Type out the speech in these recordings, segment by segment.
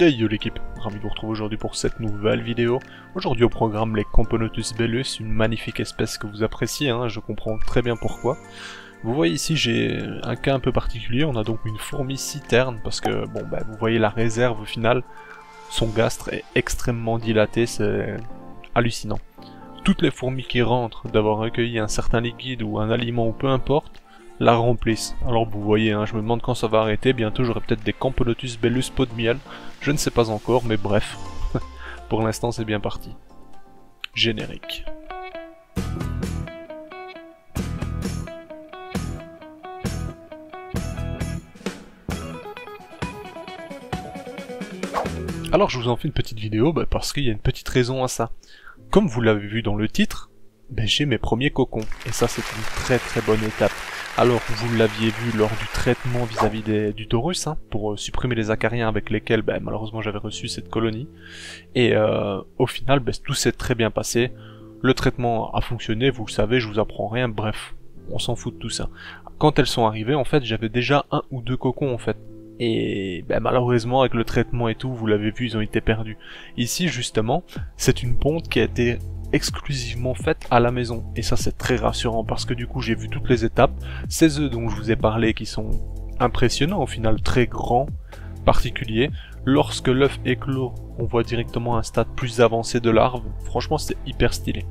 Hey yo l'équipe, ravi de vous retrouver aujourd'hui pour cette nouvelle vidéo. Aujourd'hui au programme les Camponotus bellus, une magnifique espèce que vous appréciez, hein, je comprends très bien pourquoi. Vous voyez ici j'ai un cas un peu particulier, on a donc une fourmi citerne parce que bon bah vous voyez la réserve au final, son gastre est extrêmement dilaté, c'est hallucinant. Toutes les fourmis qui rentrent d'avoir recueilli un certain liquide ou un aliment ou peu importe, la remplissent. Alors vous voyez, hein, je me demande quand ça va arrêter, bientôt j'aurai peut-être des Camponotus bellus pot de miel, je ne sais pas encore, mais bref, pour l'instant c'est bien parti. Générique. Alors je vous en fais une petite vidéo parce qu'il y a une petite raison à ça. Comme vous l'avez vu dans le titre, j'ai mes premiers cocons, et ça c'est une très bonne étape. Alors vous l'aviez vu lors du traitement vis-à-vis du Taurus, hein, pour supprimer les acariens avec lesquels malheureusement j'avais reçu cette colonie, et au final tout s'est très bien passé, le traitement a fonctionné, vous le savez, je vous apprends rien, bref, on s'en fout de tout ça. Quand elles sont arrivées, en fait j'avais déjà un ou deux cocons en fait, et malheureusement avec le traitement et tout, vous l'avez vu, ils ont été perdus. Ici justement, c'est une ponte qui a été exclusivement faite à la maison, et ça c'est très rassurant parce que du coup j'ai vu toutes les étapes, ces œufs dont je vous ai parlé qui sont impressionnants au final, très grands, particuliers. Lorsque l'œuf éclot, on voit directement un stade plus avancé de larve, franchement c'est hyper stylé.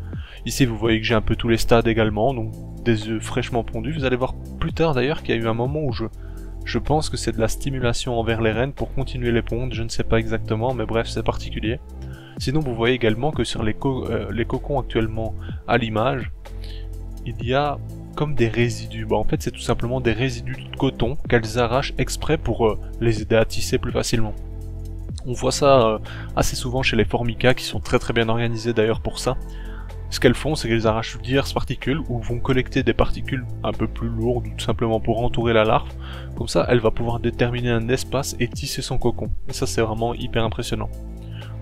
Ici vous voyez que j'ai un peu tous les stades également, donc des œufs fraîchement pondus, vous allez voir plus tard d'ailleurs qu'il y a eu un moment où je pense que c'est de la stimulation envers les reines pour continuer les pondes, je ne sais pas exactement, mais bref c'est particulier. Sinon vous voyez également que sur les cocons actuellement à l'image, il y a comme des résidus. En fait c'est tout simplement des résidus de coton qu'elles arrachent exprès pour les aider à tisser plus facilement. On voit ça assez souvent chez les formica qui sont très bien organisés d'ailleurs pour ça. Ce qu'elles font, c'est qu'elles arrachent diverses particules ou vont collecter des particules un peu plus lourdes ou tout simplement pour entourer la larve. Comme ça, elle va pouvoir déterminer un espace et tisser son cocon. Et ça c'est vraiment hyper impressionnant.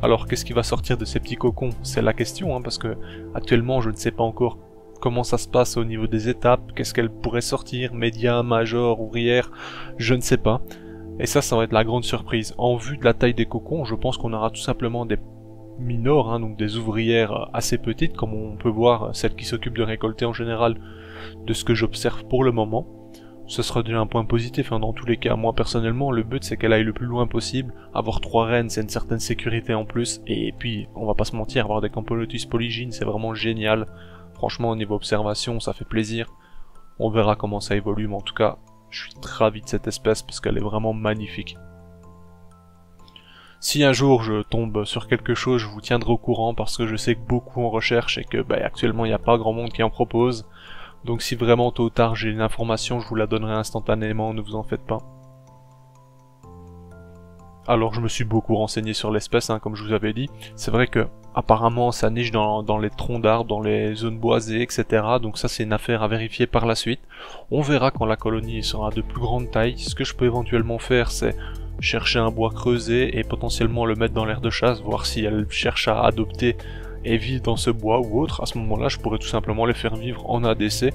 Alors qu'est-ce qui va sortir de ces petits cocons? C'est la question, hein, parce que actuellement je ne sais pas encore comment ça se passe au niveau des étapes, qu'est-ce qu'elles pourraient sortir, média, major, ouvrière, je ne sais pas. Et ça va être la grande surprise. En vue de la taille des cocons, je pense qu'on aura tout simplement des minors, hein, donc des ouvrières assez petites, comme on peut voir celles qui s'occupent de récolter en général, de ce que j'observe pour le moment. Ce sera déjà un point positif, hein, dans tous les cas. Moi personnellement, le but c'est qu'elle aille le plus loin possible. Avoir 3 reines, c'est une certaine sécurité en plus. Et puis, on va pas se mentir, avoir des Camponotus polygynes, c'est vraiment génial. Franchement, au niveau observation, ça fait plaisir. On verra comment ça évolue, mais en tout cas, je suis ravi de cette espèce parce qu'elle est vraiment magnifique. Si un jour je tombe sur quelque chose, je vous tiendrai au courant parce que je sais que beaucoup en recherchent et que actuellement il n'y a pas grand monde qui en propose. Donc si vraiment tôt ou tard j'ai une information, je vous la donnerai instantanément, ne vous en faites pas. Alors je me suis beaucoup renseigné sur l'espèce, hein, comme je vous avais dit. C'est vrai que apparemment ça niche dans les troncs d'arbres, dans les zones boisées, etc. Donc ça c'est une affaire à vérifier par la suite. On verra quand la colonie sera de plus grande taille. Ce que je peux éventuellement faire, c'est chercher un bois creusé et potentiellement le mettre dans l'aire de chasse, voir si elle cherche à adopter et vivre dans ce bois ou autre. À ce moment-là, je pourrais tout simplement les faire vivre en ADC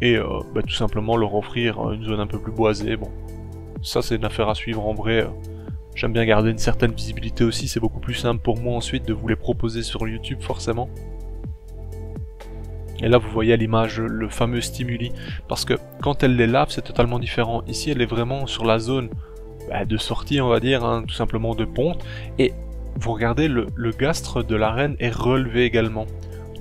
et tout simplement leur offrir une zone un peu plus boisée. Bon, ça c'est une affaire à suivre en vrai. J'aime bien garder une certaine visibilité aussi, c'est beaucoup plus simple pour moi ensuite de vous les proposer sur YouTube forcément. Et là vous voyez à l'image le fameux stimuli, parce que quand elle les lave c'est totalement différent. Ici elle est vraiment sur la zone de sortie on va dire, hein, tout simplement de ponte, et vous regardez le gastre de la reine est relevé également.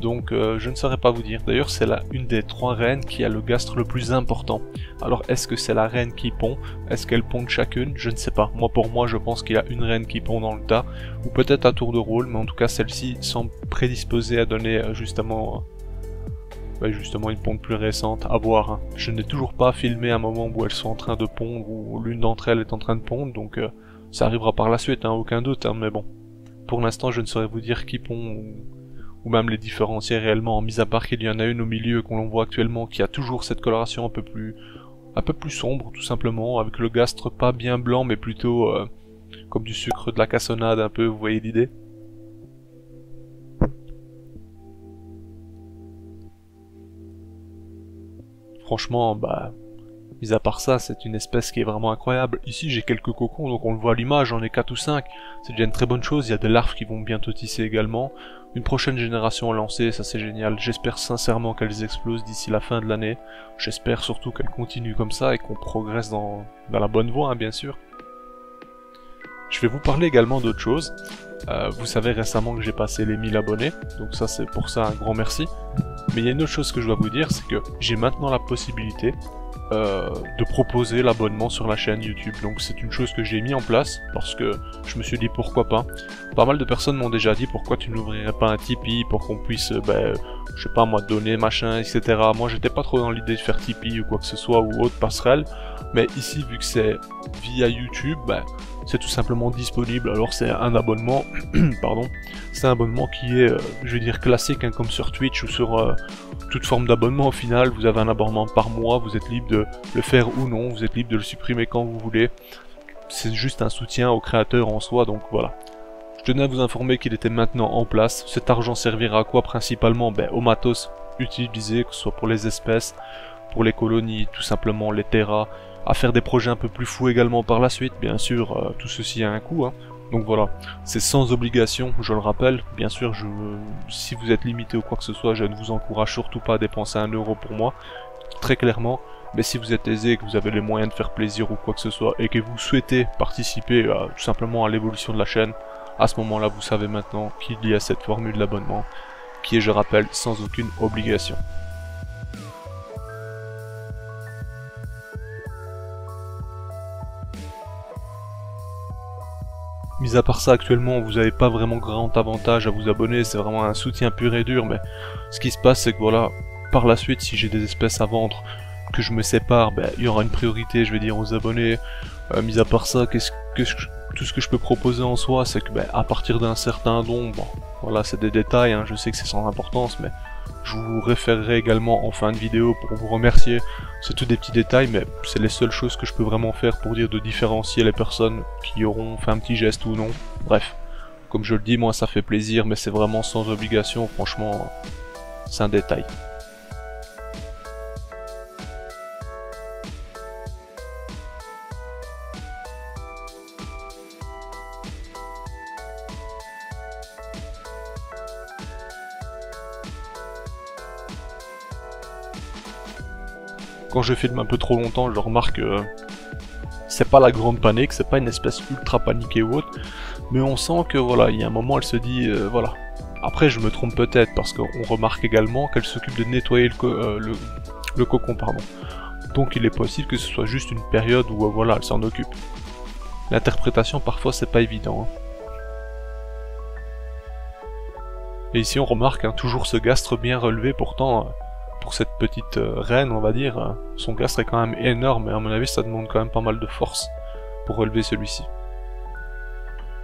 Donc je ne saurais pas vous dire. D'ailleurs c'est une des 3 reines qui a le gastre le plus important. Alors est-ce que c'est la reine qui pond? Est-ce qu'elle pond chacune? Je ne sais pas. Pour moi je pense qu'il y a une reine qui pond dans le tas. Ou peut-être à tour de rôle, mais en tout cas celle-ci semble prédisposée à donner justement une ponte plus récente. À voir, hein. Je n'ai toujours pas filmé un moment où elles sont en train de pondre, ou l'une d'entre elles est en train de pondre, donc ça arrivera par la suite, hein, aucun doute, hein, mais bon. Pour l'instant je ne saurais vous dire qui pond ou même les différencier réellement, mis à part qu'il y en a une au milieu qu'on voit actuellement qui a toujours cette coloration un peu plus sombre tout simplement, avec le gastre pas bien blanc mais plutôt comme du sucre de la cassonade un peu, vous voyez l'idée. Franchement Mis à part ça, c'est une espèce qui est vraiment incroyable. Ici, j'ai quelques cocons, donc on le voit à l'image, j'en ai 4 ou 5. C'est déjà une très bonne chose, il y a des larves qui vont bientôt tisser également. Une prochaine génération à lancer, ça c'est génial. J'espère sincèrement qu'elles explosent d'ici la fin de l'année. J'espère surtout qu'elles continuent comme ça et qu'on progresse dans la bonne voie, hein, bien sûr. Je vais vous parler également d'autre chose. Vous savez récemment que j'ai passé les 1000 abonnés, donc ça c'est pour ça un grand merci. Mais il y a une autre chose que je dois vous dire, c'est que j'ai maintenant la possibilité de proposer l'abonnement sur la chaîne YouTube. Donc c'est une chose que j'ai mis en place parce que je me suis dit pourquoi pas. Pas mal de personnes m'ont déjà dit pourquoi tu n'ouvrirais pas un Tipeee pour qu'on puisse, je sais pas moi, donner machin, etc. Moi j'étais pas trop dans l'idée de faire Tipeee ou quoi que ce soit ou autre passerelle. Mais ici vu que c'est via YouTube, c'est tout simplement disponible. Alors c'est un abonnement, pardon, c'est un abonnement qui est, je veux dire, classique, hein, comme sur Twitch ou sur toute forme d'abonnement. Au final, vous avez un abonnement par mois, vous êtes libre de le faire ou non, vous êtes libre de le supprimer quand vous voulez. C'est juste un soutien au créateur en soi, donc voilà. Je tenais à vous informer qu'il était maintenant en place. Cet argent servira à quoi principalement? Au matos utilisé, que ce soit pour les espèces, pour les colonies, tout simplement les terras, à faire des projets un peu plus fous également par la suite, bien sûr, tout ceci a un coût, hein. Donc voilà, c'est sans obligation, je le rappelle, bien sûr, si vous êtes limité ou quoi que ce soit, je ne vous encourage surtout pas à dépenser 1 euro pour moi, très clairement, mais si vous êtes aisé, que vous avez les moyens de faire plaisir ou quoi que ce soit, et que vous souhaitez participer tout simplement à l'évolution de la chaîne, à ce moment-là, vous savez maintenant qu'il y a cette formule d'abonnement, qui est, je rappelle, sans aucune obligation. Mis à part ça, actuellement, vous n'avez pas vraiment grand avantage à vous abonner, c'est vraiment un soutien pur et dur, mais ce qui se passe, c'est que voilà, par la suite, si j'ai des espèces à vendre, que je me sépare, il y aura une priorité, je vais dire, aux abonnés. Mis à part ça, tout ce que je peux proposer en soi, c'est que à partir d'un certain don, bon, voilà, c'est des détails, hein, je sais que c'est sans importance, mais je vous référerai également en fin de vidéo pour vous remercier. C'est tous des petits détails, mais c'est les seules choses que je peux vraiment faire pour dire de différencier les personnes qui auront fait un petit geste ou non. Bref, comme je le dis, moi ça fait plaisir, mais c'est vraiment sans obligation, franchement, c'est un détail. Quand je filme un peu trop longtemps, je remarque que c'est pas la grande panique, c'est pas une espèce ultra paniquée ou autre, mais on sent que voilà, il y a un moment elle se dit voilà. Après je me trompe peut-être parce qu'on remarque également qu'elle s'occupe de nettoyer le cocon, pardon. Donc il est possible que ce soit juste une période où voilà, elle s'en occupe. L'interprétation parfois c'est pas évident, hein. Et ici on remarque toujours ce gastre bien relevé, pourtant pour cette petite reine, on va dire, son gastre est quand même énorme, et à mon avis ça demande quand même pas mal de force pour relever celui-ci.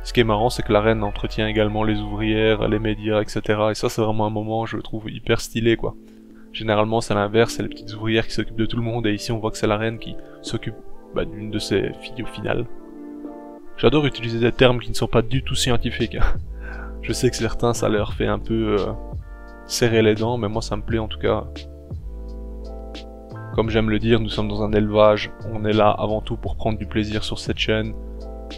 Ce qui est marrant, c'est que la reine entretient également les ouvrières, les médias, etc. Et ça c'est vraiment un moment, je le trouve hyper stylé, quoi. Généralement c'est l'inverse, c'est les petites ouvrières qui s'occupent de tout le monde, et ici on voit que c'est la reine qui s'occupe d'une de ses filles au final. J'adore utiliser des termes qui ne sont pas du tout scientifiques. Je sais que certains ça leur fait un peu serrer les dents, mais moi ça me plaît en tout cas. Comme j'aime le dire, nous sommes dans un élevage, on est là avant tout pour prendre du plaisir sur cette chaîne.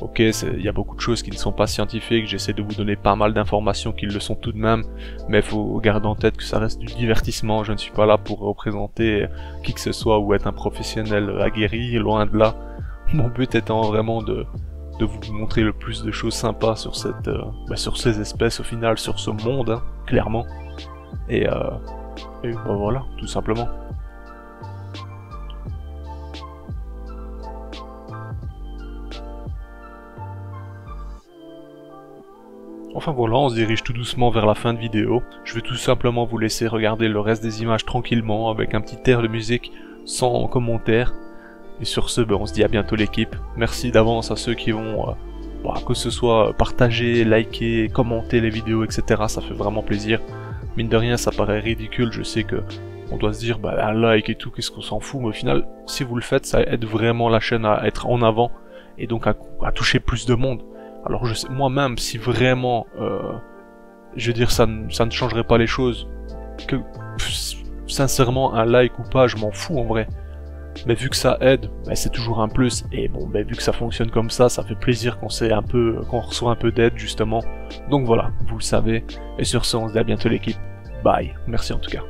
Ok, il y a beaucoup de choses qui ne sont pas scientifiques, j'essaie de vous donner pas mal d'informations qui le sont tout de même, mais il faut garder en tête que ça reste du divertissement, je ne suis pas là pour représenter qui que ce soit ou être un professionnel aguerri, loin de là. Mon but étant vraiment de vous montrer le plus de choses sympas sur sur ces espèces au final, sur ce monde, hein, clairement. Et voilà, tout simplement. Enfin voilà, on se dirige tout doucement vers la fin de vidéo. Je vais tout simplement vous laisser regarder le reste des images tranquillement, avec un petit air de musique, sans commentaire. Et sur ce, on se dit à bientôt l'équipe. Merci d'avance à ceux qui vont, que ce soit partager, liker, commenter les vidéos, etc. Ça fait vraiment plaisir. Mine de rien, ça paraît ridicule, je sais que on doit se dire, un like et tout, qu'est-ce qu'on s'en fout, mais au final, si vous le faites, ça aide vraiment la chaîne à être en avant, et donc à toucher plus de monde. Alors je sais, moi-même, si vraiment, je veux dire, ça ne changerait pas les choses, que sincèrement, un like ou pas, je m'en fous en vrai. Mais vu que ça aide, bah, c'est toujours un plus. Et bon, bah, vu que ça fonctionne comme ça fait plaisir quand qu'on reçoit un peu d'aide justement. Donc voilà, vous le savez. Et sur ce, on se dit à bientôt l'équipe. Bye. Merci en tout cas.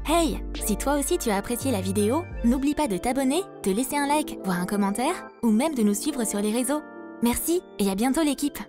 Hey, si toi aussi tu as apprécié la vidéo, n'oublie pas de t'abonner, de laisser un like, voire un commentaire, ou même de nous suivre sur les réseaux. Merci et à bientôt l'équipe!